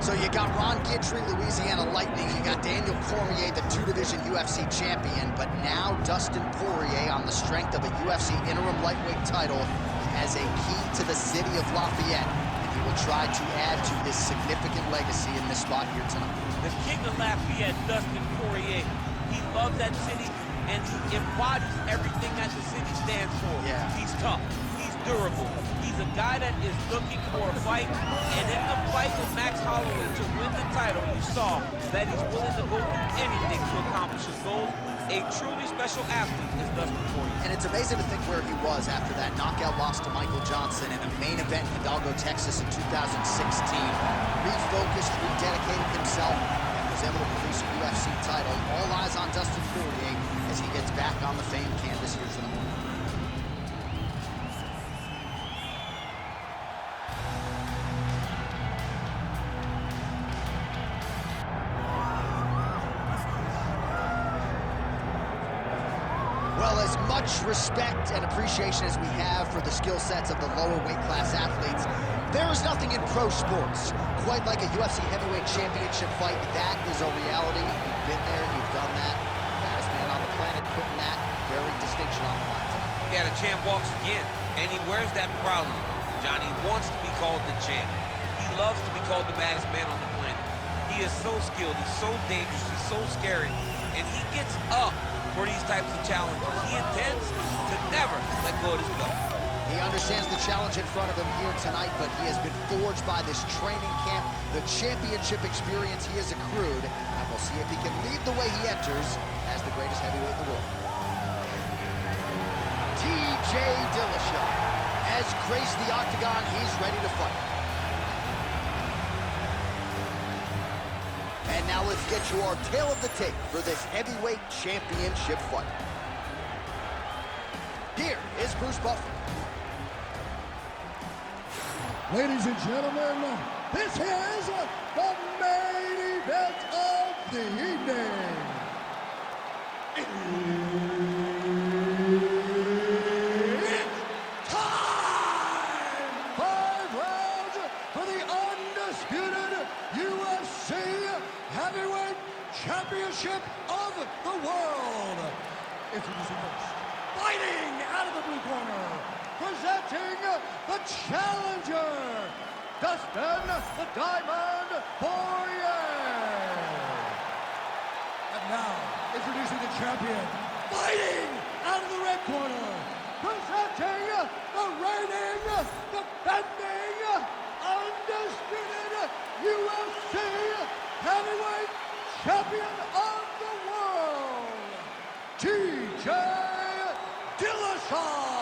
So you got Ron Guidry, Louisiana Lightning. You got Daniel Cormier, the two-division UFC champion. But now Dustin Poirier, on the strength of a UFC interim lightweight title, has a key to the city of Lafayette. And he will try to add to his significant legacy in this spot here tonight. The king of Lafayette, Dustin Poirier. He loves that city, and he embodies everything that the city stands for. Yeah. He's tough. He's durable. He's a guy that is looking for a fight, and in the fight with Max Holloway to win the title, you saw that he's willing to go through anything to accomplish his goals. A truly special athlete is Dustin Poirier. And it's amazing to think where he was after that knockout loss to Michael Johnson in a main event in Hidalgo, Texas in 2016. Refocused, rededicated himself, and was able to produce a UFC title. All eyes on Dustin Poirier as he gets back on the famed canvas here tonight. Well, as much respect and appreciation as we have for the skill sets of the lower weight class athletes, there is nothing in pro sports quite like a UFC heavyweight championship fight. That is a reality. You've been there, you've done that. Baddest man on the planet putting that very distinction on the line tonight. Yeah, the champ walks again, and he wears that proudly. Johnny wants to be called the champ. He loves to be called the baddest man on the planet. He is so skilled, he's so dangerous, he's so scary, and he gets up for these types of challenges. He intends to never let go of his belt. He understands the challenge in front of him here tonight, but he has been forged by this training camp, the championship experience he has accrued, and we'll see if he can leave the way he enters as the greatest heavyweight in the world. TJ Dillashaw has graced the octagon. He's ready to fight. And now let's get you our tale of the tape for this heavyweight championship fight. Here is Bruce Buffer. Ladies and gentlemen, this is the main event of the evening. It's time! 5 rounds for the undisputed UFC Heavyweight Championship of the world. Introducing first, fighting out of the blue corner, presenting the challenger, Dustin the Diamond Poirier. And now, introducing the champion, fighting out of the red corner, presenting the reigning, defending, undisputed UFC Heavyweight Champion of the world, TJ Dillashaw.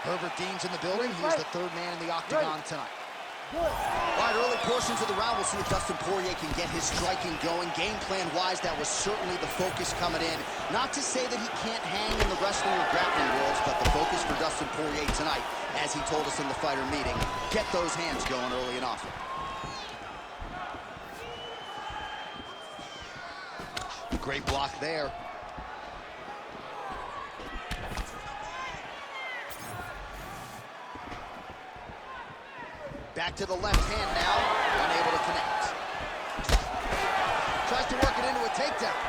Herbert Dean's in the building. He's the third man in the octagon tonight. All right, early portions of the round, we'll see if Dustin Poirier can get his striking going. Game plan-wise, that was certainly the focus coming in. Not to say that he can't hang in the wrestling or grappling worlds, but the focus for Dustin Poirier tonight, as he told us in the fighter meeting, get those hands going early and often. Great block there. Back to the left hand now, unable to connect. Tries to work it into a takedown.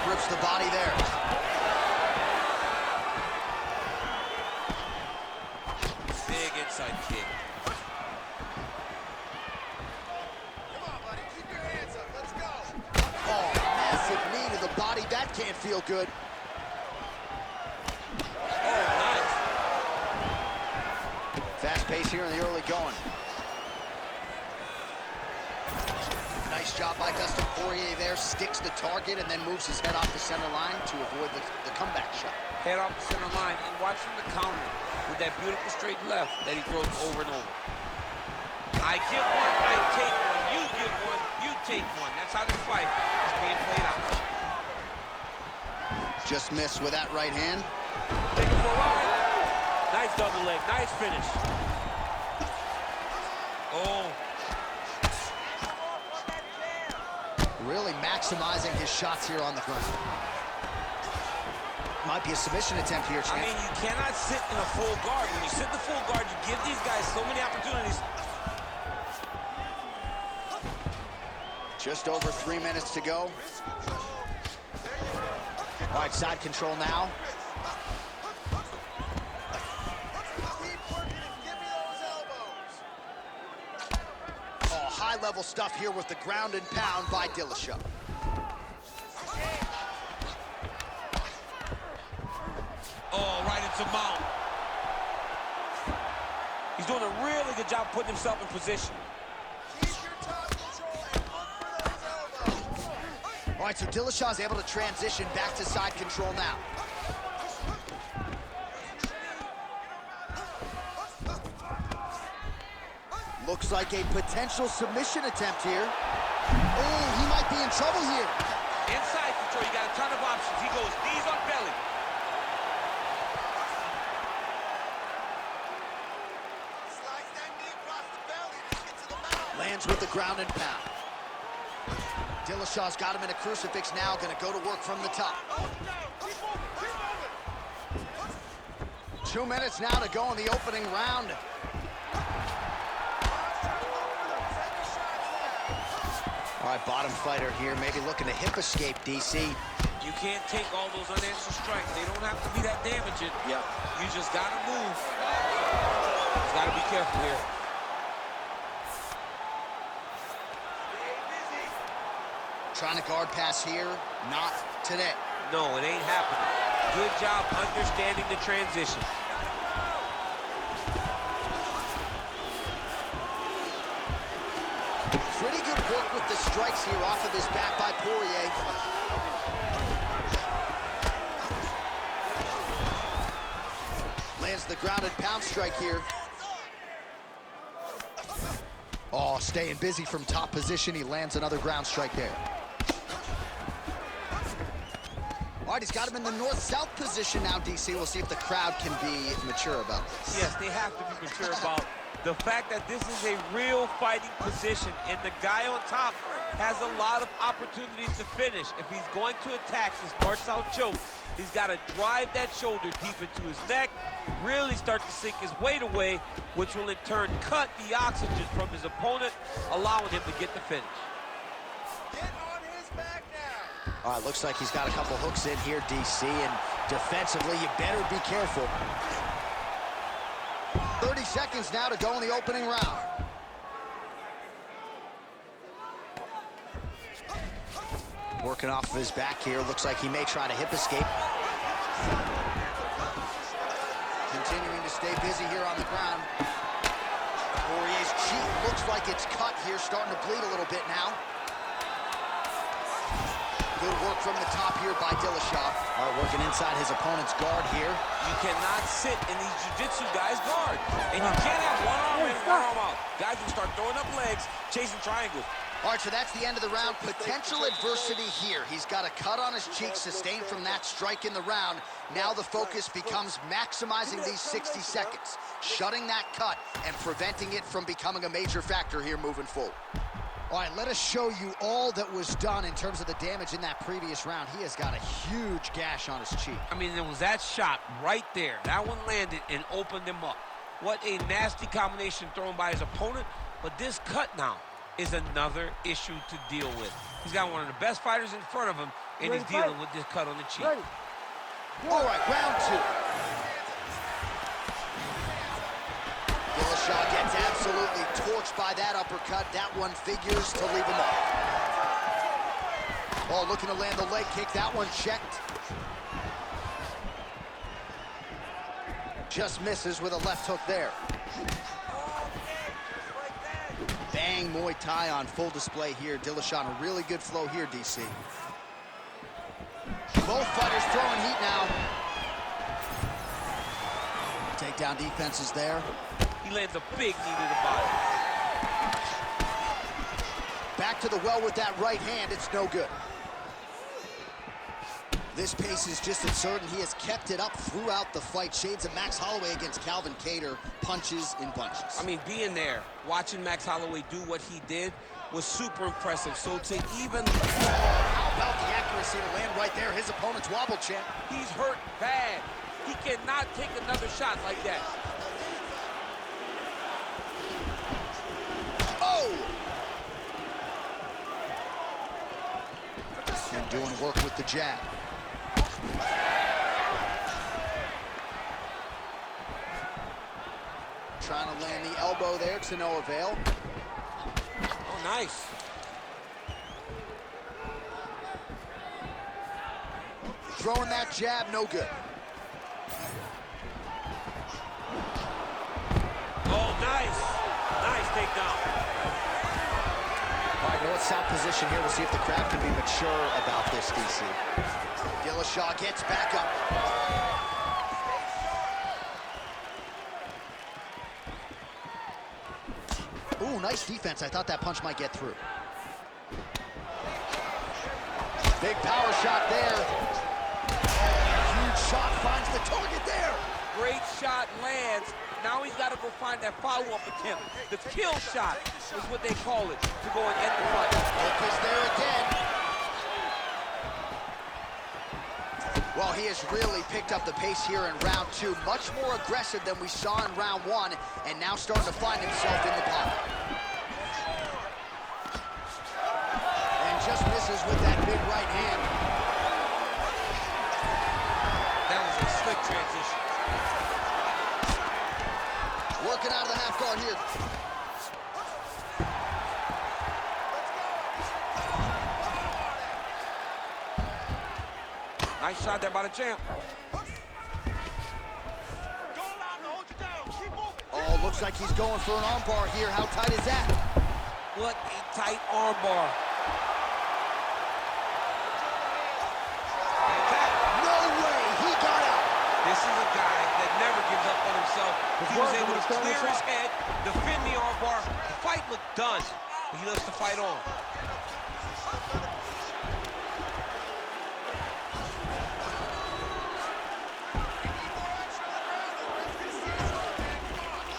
Grips the body there. Big inside kick. Come on, buddy, keep your hands up, let's go. Oh, massive knee to the body. That can't feel good. Fast pace here in the early going. Nice job by Dustin Poirier there. Sticks the target and then moves his head off the center line to avoid the comeback shot. Head off the center line and watch him the counter with that beautiful straight left that he throws over and over. I give one, I take one. You give one, you take one. That's how this fight is being played out. Just missed with that right hand. Take it for a ride. Nice double leg, nice finish. Oh. Really maximizing his shots here on the ground. Might be a submission attempt here, champ. I mean, you cannot sit in a full guard. When you sit in the full guard, you give these guys so many opportunities. Just over 3 minutes to go. All right, side control now. Oh, high-level stuff here with the ground and pound by Dillashaw. Oh, right into mount. He's doing a really good job putting himself in position. All right, so Dillashaw's able to transition back to side control now. Looks like a potential submission attempt here. Oh, he might be in trouble here. Inside control, you got a ton of options. He goes knees on belly. Slice that knee across the belly to get to the mouth. Lands with the ground and pound. Dillashaw's got him in a crucifix now, gonna go to work from the top. 2 minutes now to go in the opening round. All right, bottom fighter here, maybe looking to hip escape, DC. You can't take all those unanswered strikes. They don't have to be that damaging. Yep. You just gotta move. Just gotta be careful here. Trying to guard pass here, not today. No, it ain't happening. Good job understanding the transition. Pretty good work with the strikes here off of his back by Poirier. Lands the ground and pound strike here. Oh, staying busy from top position. He lands another ground strike there. All right, he's got him in the north-south position now, DC. We'll see if the crowd can be mature about this. Yes, they have to be mature about the fact that this is a real fighting position, and the guy on top has a lot of opportunities to finish. If he's going to attack this north-south choke, he's got to drive that shoulder deep into his neck, really start to sink his weight away, which will in turn cut the oxygen from his opponent, allowing him to get the finish. Get on his back now. All right, looks like he's got a couple hooks in here, DC, and defensively, you better be careful. 30 seconds now to go in the opening round. Working off of his back here. Looks like he may try to hip escape. Continuing to stay busy here on the ground. Poirier's cheek looks like it's cut here, starting to bleed a little bit now. Good work from the top here by Dillashaw. All right, working inside his opponent's guard here. You cannot sit in these jiu-jitsu guys' guard. And you can't have one arm in, one arm out. Guys will start throwing up legs, chasing triangles. All right, so that's the end of the round. Potential adversity here. He's got a cut on his cheek sustained from that strike in the round. Now the focus becomes maximizing these 60 seconds, shutting that cut and preventing it from becoming a major factor here moving forward. All right, let us show you all that was done in terms of the damage in that previous round. He has got a huge gash on his cheek. I mean, there was that shot right there. That one landed and opened him up. What a nasty combination thrown by his opponent. But this cut now is another issue to deal with. He's got one of the best fighters in front of him, and he's dealing with this cut on the cheek. All right, round two. Dillashaw gets absolutely torched by that uppercut. That one figures to leave him off. Oh, looking to land the leg kick. That one checked. Just misses with a left hook there. Bang Muay Thai on full display here. Dillashaw in a really good flow here, DC. Both fighters throwing heat now. Takedown defense is there. He lands a big knee to the body. Back to the well with that right hand. It's no good. This pace is just absurd, and he has kept it up throughout the fight. Shades of Max Holloway against Calvin Kattar, punches in bunches. I mean, being there, watching Max Holloway do what he did, was super impressive. So to even... How about the accuracy to land right there? His opponent's wobble, champ. He's hurt bad. He cannot take another shot like that. Oh! And doing work with the jab. Trying to land the elbow there to no avail. Oh, nice. Throwing that jab, no good. Oh, nice. Nice takedown. All right, let's stop position here. We'll see if the crowd can be mature about this, DC. Dillashaw gets back up. Ooh, nice defense. I thought that punch might get through. Big power shot there. Huge shot finds the target there. Great shot lands. Now he's got to go find that follow-up attempt. The kill shot is what they call it, to go and end the fight. Hook is there again. Well, he has really picked up the pace here in round 2. Much more aggressive than we saw in round 1, and now starting to find himself in the pocket. And just misses with that big right hand. That was a slick transition. Working out of the half guard here. Nice shot there by the champ. Oh, looks like he's going for an armbar here. How tight is that? What a tight armbar. No way, he got out. This is a guy that never gives up on himself. He was able to clear his head, defend the armbar. The fight looked done, but he loves to fight on.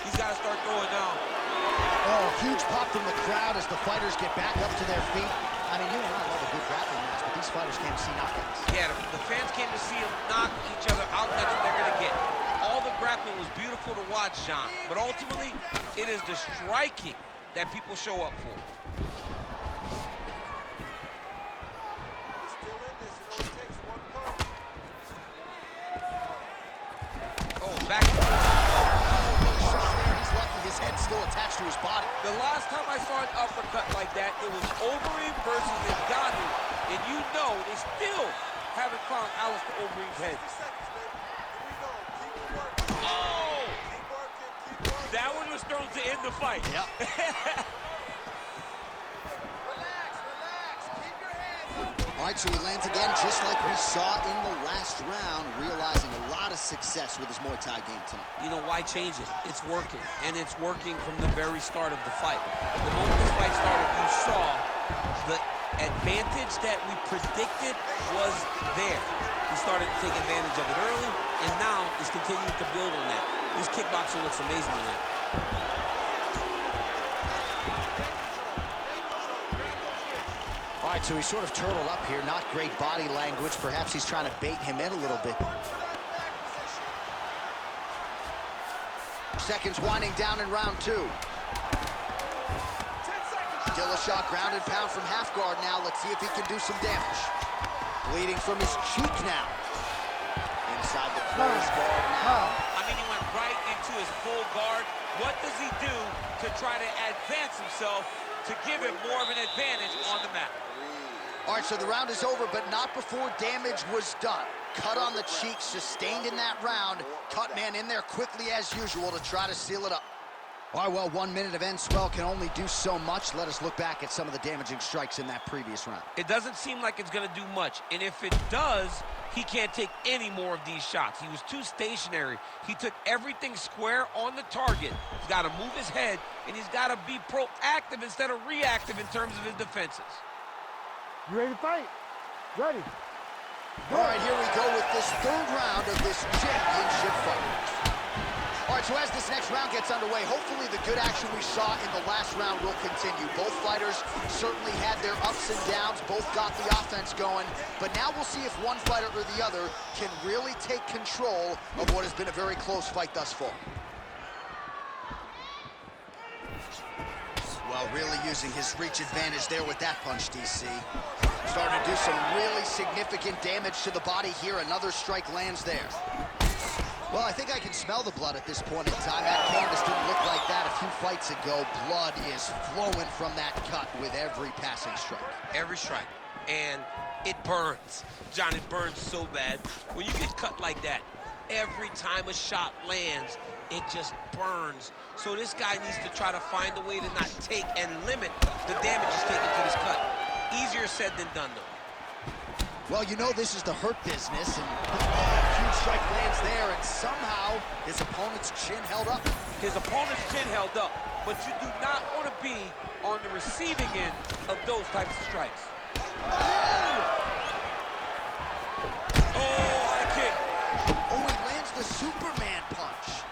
He's got to start throwing now. Oh, huge pop from the crowd as the fighters get back up to their feet. I mean, you and I love a good grappling match, but these fighters came to see knockouts. Yeah, the fans came to see them knock each other out. That's what they're going to get. All the grappling was beautiful to watch, John, but ultimately, it is the striking that people show up for. Oh, back. He's lucky his head's still attached to his body. The last time I saw an uppercut like that, it was Overeem versus Ngannou, and you know they still haven't found Alistair Overeem's head. Oh! That one was thrown to end the fight. Yep. All right, so he lands again just like we saw in the last round, realizing a lot of success with his Muay Thai game tonight. You know, why change it? It's working, and it's working from the very start of the fight. The moment this fight started, you saw the advantage that we predicted was there. He started to take advantage of it early, and now is continuing to build on that. His kickboxing looks amazing tonight. All right, so he's sort of turtled up here. Not great body language. Perhaps he's trying to bait him in a little bit. Seconds winding down in round 2. Dillashaw ground and pound from half guard now. Let's see if he can do some damage. Bleeding from his cheek now. Inside the closed guard now. I mean, he went right into his full guard. What does he do to try to advance himself to give him more of an advantage on the mat? All right, so the round is over, but not before damage was done. Cut on the cheek, sustained in that round. Cut man in there quickly as usual to try to seal it up. All right, well, 1 minute of end swell can only do so much. Let us look back at some of the damaging strikes in that previous round. It doesn't seem like it's going to do much, and if it does, he can't take any more of these shots. He was too stationary. He took everything square on the target. He's got to move his head, and he's got to be proactive instead of reactive in terms of his defenses. You ready to fight? Ready. All right, here we go with this third round of this championship fight. All right, so as this next round gets underway, hopefully the good action we saw in the last round will continue. Both fighters certainly had their ups and downs, both got the offense going, but now we'll see if one fighter or the other can really take control of what has been a very close fight thus far. Well, really using his reach advantage there with that punch, DC. Starting to do some really significant damage to the body here. Another strike lands there. Well, I think I can smell the blood at this point in time. That canvas didn't look like that a few fights ago. Blood is flowing from that cut with every passing strike. Every strike. And it burns. John, it burns so bad. When you get cut like that, every time a shot lands, it just burns. So this guy needs to try to find a way to not take and limit the damage he's taken to this cut. Easier said than done, though. Well, you know this is the hurt business, and huge strike lands there, and somehow his opponent's chin held up. His opponent's chin held up, but you do not want to be on the receiving end of those types of strikes. Oh, high kick. Oh, he lands the Superman punch.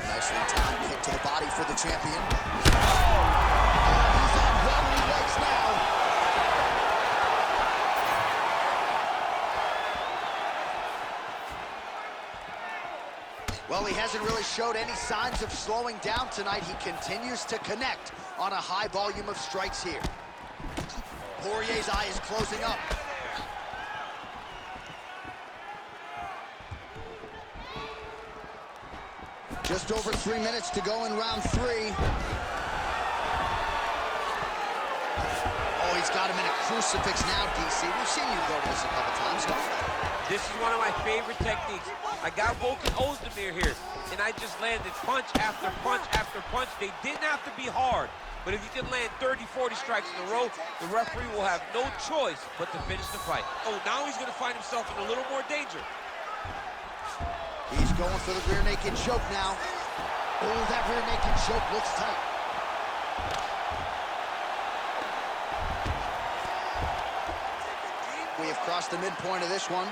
Nicely timed kick to the body for the champion. He's on wobbly legs now. Well, he hasn't really showed any signs of slowing down tonight. He continues to connect on a high volume of strikes here. Poirier's eye is closing up. Just over 3 minutes to go in round 3. Oh, he's got him in a crucifix now, DC. We've seen you go to this a couple times, don't we? This is one of my favorite techniques. I got Volkan Ozdemir here, and I just landed punch after punch after punch. They didn't have to be hard, but if you can land 30, 40 strikes in a row, the referee will have no choice but to finish the fight. Oh, now he's going to find himself in a little more danger. He's going for the rear naked choke now. Oh, that rear naked choke looks tight. We have crossed the midpoint of this one.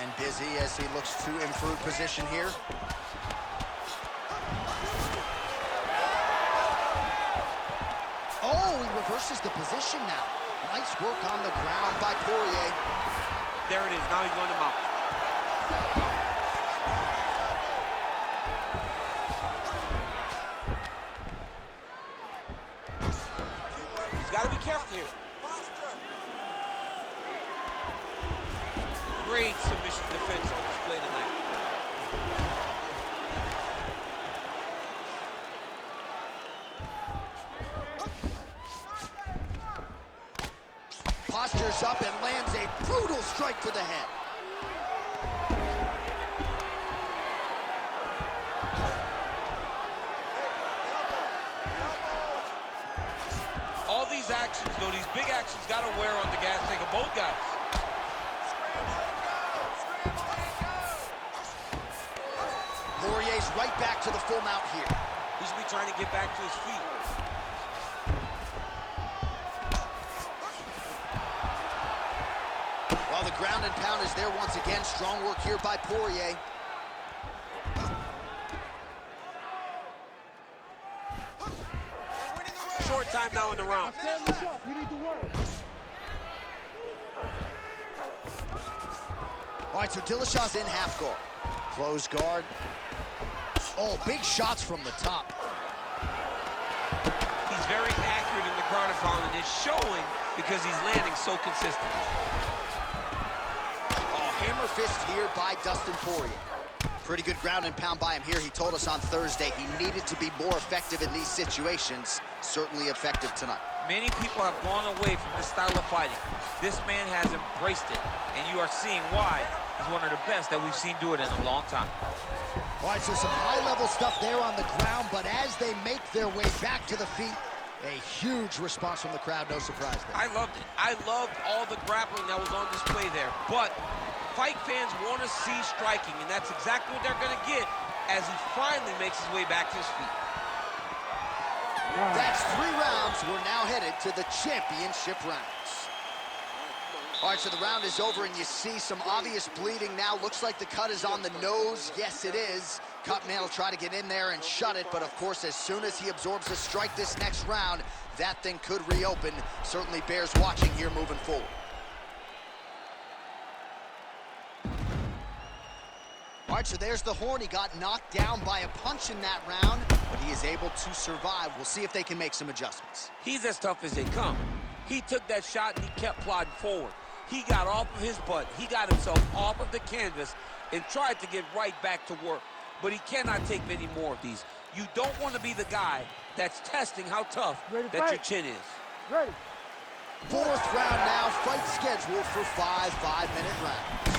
And busy as he looks to improve position here. Oh, he reverses the position now. Nice work on the ground by Poirier. There it is. Now he's going to mount. He's got to be careful here. Great submission defense on display tonight. Postures up and lands a brutal strike to the head. All these actions, though, these big actions got to wear on the gas tank of both guys. Poirier's right back to the full mount here. He should be trying to get back to his feet. Well, the ground and pound is there once again. Strong work here by Poirier. Short time now in the round. All right, so Dillashaw's in half guard. Close guard. Oh, big shots from the top. He's very accurate in the ground and pound, and it's showing because he's landing so consistent. Oh, hammer fist here by Dustin Poirier. Pretty good ground and pound by him here. He told us on Thursday he needed to be more effective in these situations. Certainly effective tonight. Many people have gone away from this style of fighting. This man has embraced it, and you are seeing why he's one of the best that we've seen do it in a long time. All right, so some high-level stuff there on the ground, but as they make their way back to the feet, a huge response from the crowd, no surprise there. I loved it. I loved all the grappling that was on display there, but fight fans want to see striking, and that's exactly what they're going to get as he finally makes his way back to his feet. That's 3 rounds. We're now headed to the championship rounds. All right, so the round is over, and you see some obvious bleeding now. Looks like the cut is on the nose. Yes, it is. Cutman will try to get in there and shut it, but of course, as soon as he absorbs a strike this next round, that thing could reopen. Certainly bears watching here moving forward. All right, so there's the horn. He got knocked down by a punch in that round, but he is able to survive. We'll see if they can make some adjustments. He's as tough as they come. He took that shot and he kept plodding forward. He got off of his butt. He got himself off of the canvas and tried to get right back to work. But he cannot take many more of these. You don't want to be the guy that's testing how tough that your chin is. Ready. Fourth round now. Fight scheduled for 5 5-minute rounds.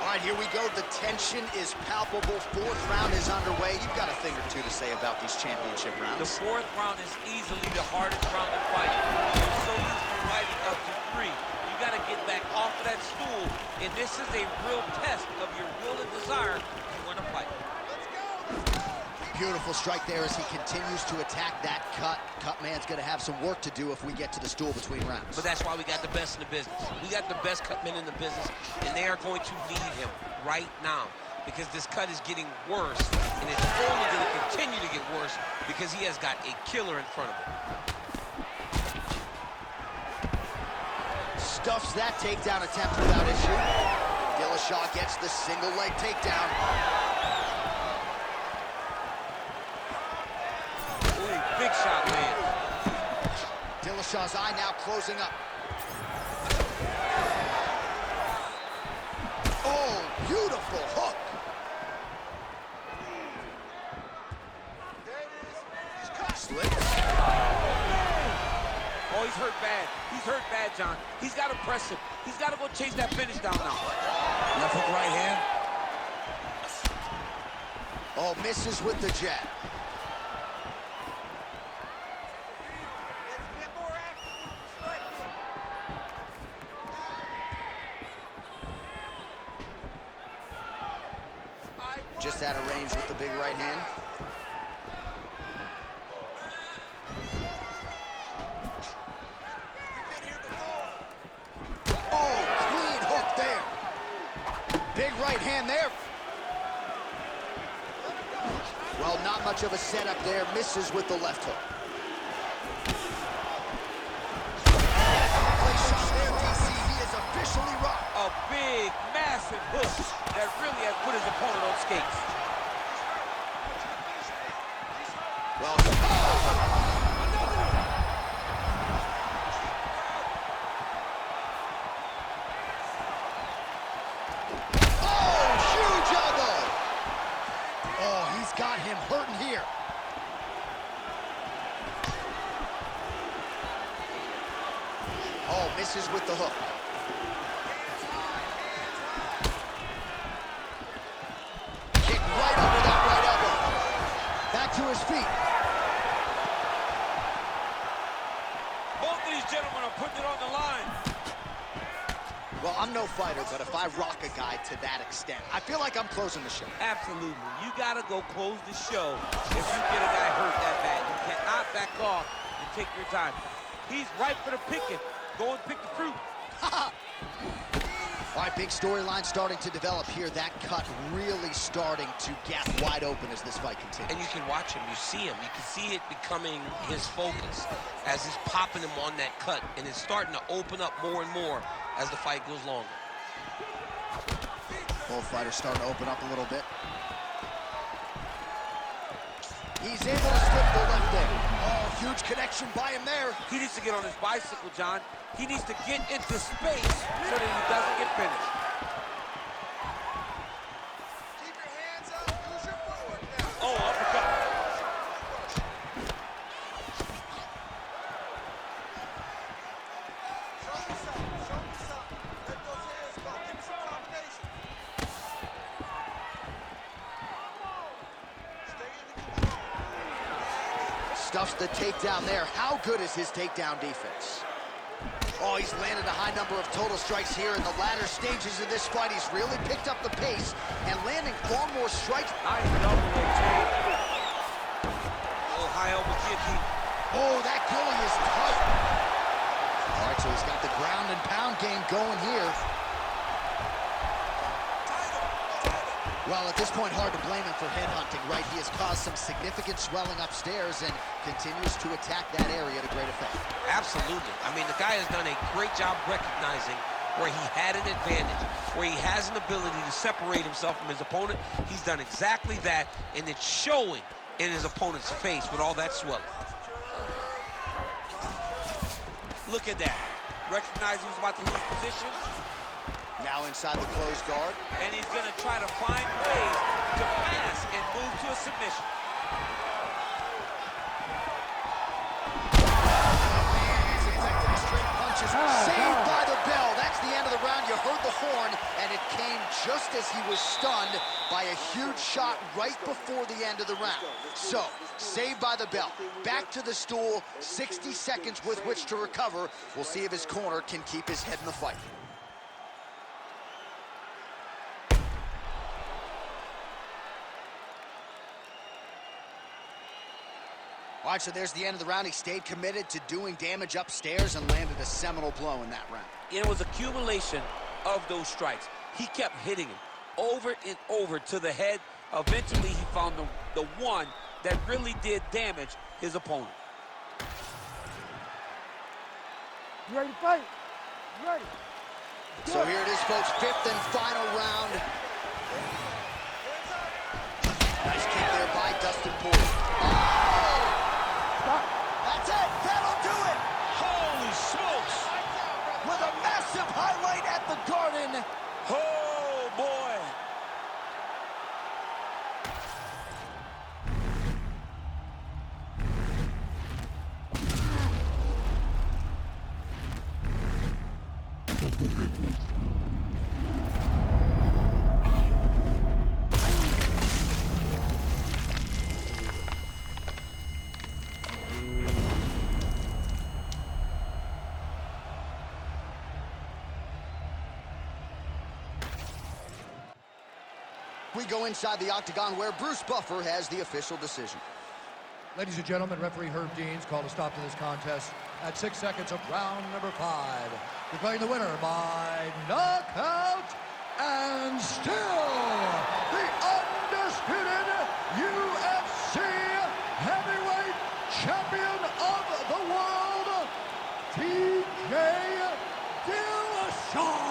All right, here we go. The tension is palpable. Fourth round is underway. You've got a thing or two to say about these championship rounds. The fourth round is easily the hardest round to fight. You're so used to fighting up to 3. You got to get back off of that stool, and this is a real test of your will and desire to win a fight. Beautiful strike there as he continues to attack that cut. Cutman's going to have some work to do if we get to the stool between rounds. But that's why we got the best in the business. We got the best cutmen in the business, and they are going to need him right now because this cut is getting worse, and it's only going to continue to get worse because he has got a killer in front of him. Stuffs that takedown attempt without issue. Dillashaw gets the single leg takedown. Big shot, man. Dillashaw's eye now closing up. Oh, beautiful hook. Slips. Oh, he's hurt bad. He's hurt bad, John. He's got to press him. He's got to go chase that finish down now. Left hook, right hand. Oh, misses with the jab. Just out of range with the big right hand. Oh, clean hook there. Big right hand there. Well, not much of a setup there. Misses with the left hook. There, DC. He is officially rocked. A big, massive hook that really has put his opponent on skates. Well, oh, huge elbow. Oh, he's got him hurting here. Oh, misses with the hook. Kick right under that right elbow. Back to his feet. Both of these gentlemen are putting it on the line. Well, I'm no fighter, but if I rock a guy to that extent, I feel like I'm closing the show. Absolutely. You got to go close the show if you get a guy hurt that bad. You cannot back off and take your time. He's ripe for the picking. Go and pick the fruit. All right, big storyline starting to develop here. That cut really starting to get wide open as this fight continues. And you can watch him. You see him. You can see it becoming his focus as he's popping him on that cut. And it's starting to open up more and more as the fight goes longer. Both fighters starting to open up a little bit. He's able to slip the left there. Oh, huge connection by him there. He needs to get on his bicycle, John. He needs to get into space so that he doesn't get finished. Keep your hands up. Use your footwork now. Oh, uppercut. Show me something. Show me something. Let those hands go. Give me some combination. Stay in the control. Stuffs the takedown there. How good is his takedown defense? Oh, he's landed a high number of total strikes here in the latter stages of this fight. He's really picked up the pace and landing far more strikes. Nice double rotate. Oh, high elbow guillotine. Oh, that gully is tight. All right, so he He's got the ground and pound game going here. Well, at this point, hard to blame him for headhunting, right? He has caused some significant swelling upstairs and continues to attack that area to great effect. Absolutely. I mean, the guy has done a great job recognizing where he had an advantage, where he has an ability to separate himself from his opponent. He's done exactly that, and it's showing in his opponent's face with all that swelling. Look at that. Recognize he was about to lose position. Now inside the closed guard. And he's going to try to find ways to pass and move to a submission. He's effective straight punches. Saved by the bell. That's the end of the round. You heard the horn, and it came just as he was stunned by a huge shot right before the end of the round. So, saved by the bell. Back to the stool. 60 seconds with which to recover. We'll see if his corner can keep his head in the fight. All right, so there's the end of the round. He stayed committed to doing damage upstairs and landed a seminal blow in that round. It was accumulation of those strikes. He kept hitting him over and over to the head. Eventually, he found the one that really did damage his opponent. You ready to fight? You ready? So here it is, folks, fifth and final round. Nice kick there by Dustin Poirier. That's it. That'll do it. Holy smokes! With a massive highlight at the Garden. Oh, boy! We go inside the octagon where Bruce Buffer has the official decision. Ladies and gentlemen, referee Herb Dean's called a stop to this contest at 6 seconds of round number 5. Declaring the winner by knockout and still the undisputed UFC heavyweight champion of the world, TJ Dillashaw.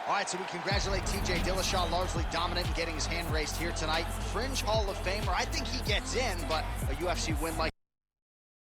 All right, so we congratulate TJ Dillashaw, largely dominant in getting his hand raised here tonight. Fringe Hall of Famer. I think he gets in, but a UFC win like